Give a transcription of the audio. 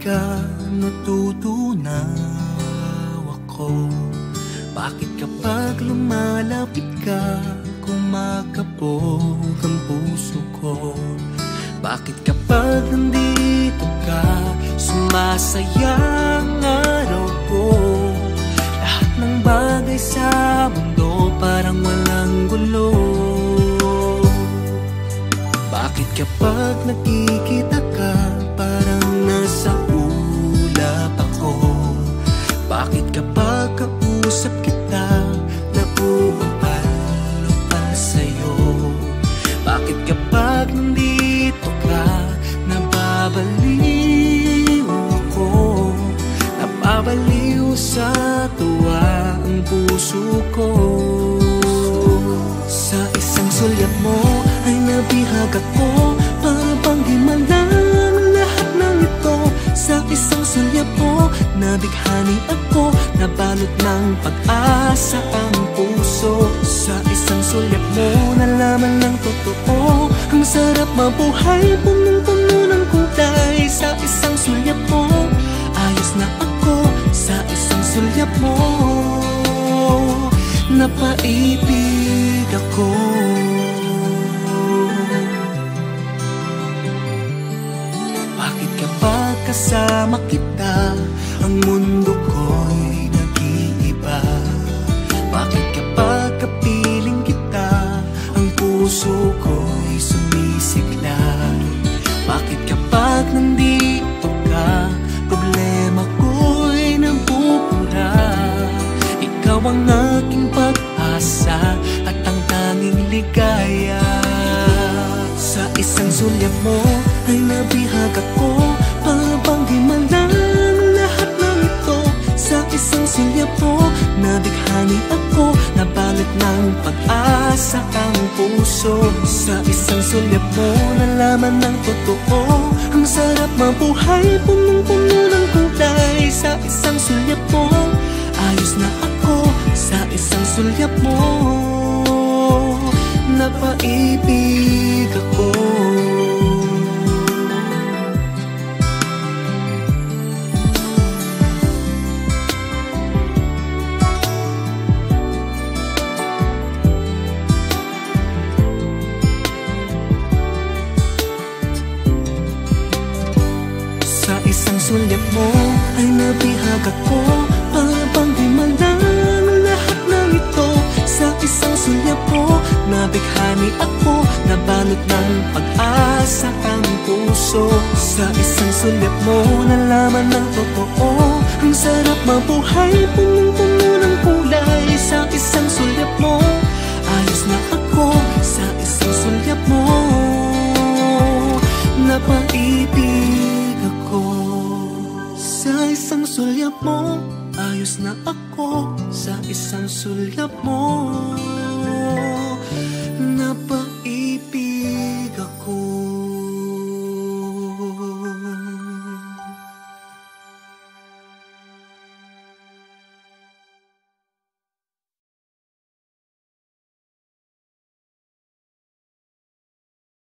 ka natutunaw ako? Bakit kapag lumalapit ka, kumakabog ang puso ko? Bakit kapag nandito ka, sumasaya ang araw ko? Lahat ng bagay sa mundo parang walang gulo. Bakit kapag nakikita ka, parang nasa ulap ako? Bakit kapag kausap kita, nauupal-upal sa'yo? Bakit kapag nandito ka, nababaliw ako? Nababaliw sa tuwa ang puso ko. Sa isang sulyap mo ay nabihag ako, para bang himalang lahat ng ito. Sa isang sulyap mo, nabighani ako, nabalot ng pag-asa ang puso. Sa isang sulyap mo, nalaman ng totoo, ang sarap mabuhay, punong-puno ng kulay. Sa isang sulyap mo, ayos na ako. Sa isang sulyap mo, napaibig ako. Bakit kapag kasama kita, ang mundo ko'y nag-iiba? Bakit kapag kapiling kita, ang puso ko'y sumisigla? Bakit kapag nandito ka, problema ko'y napupura? Ikaw ang aking pag-asa at ang tanging ligaya. Sa isang sulyap mo ay nabihag ako, para bang himalang lahat ng ito. Sa isang sulyap mo, nabighani ako, nabalot ng pag-asa ang puso. Sa isang sulyap mo, nalaman ng totoo, ang sarap mabuhay, punong-puno ng kulay. Sa isang sulyap mo, ayos na ako. Sa isang sulyap mo, napaibig ako. Sa isang sulyap mo ay nabihag ako, para bang himalang lahat ng ito. Sa isang sulyap mo, nabighani ako, nabalot ng pag-asa ang puso. Sa isang sulyap mo, nalaman ng totoo, ang sarap mabuhay, punong-puno ng kulay. Sa isang sulyap mo, ayos na ako. Sa isang sulyap mo, napaibig ako. Sa isang sulyap mo, ayos na ako. Sa isang sulyap mo, napaibig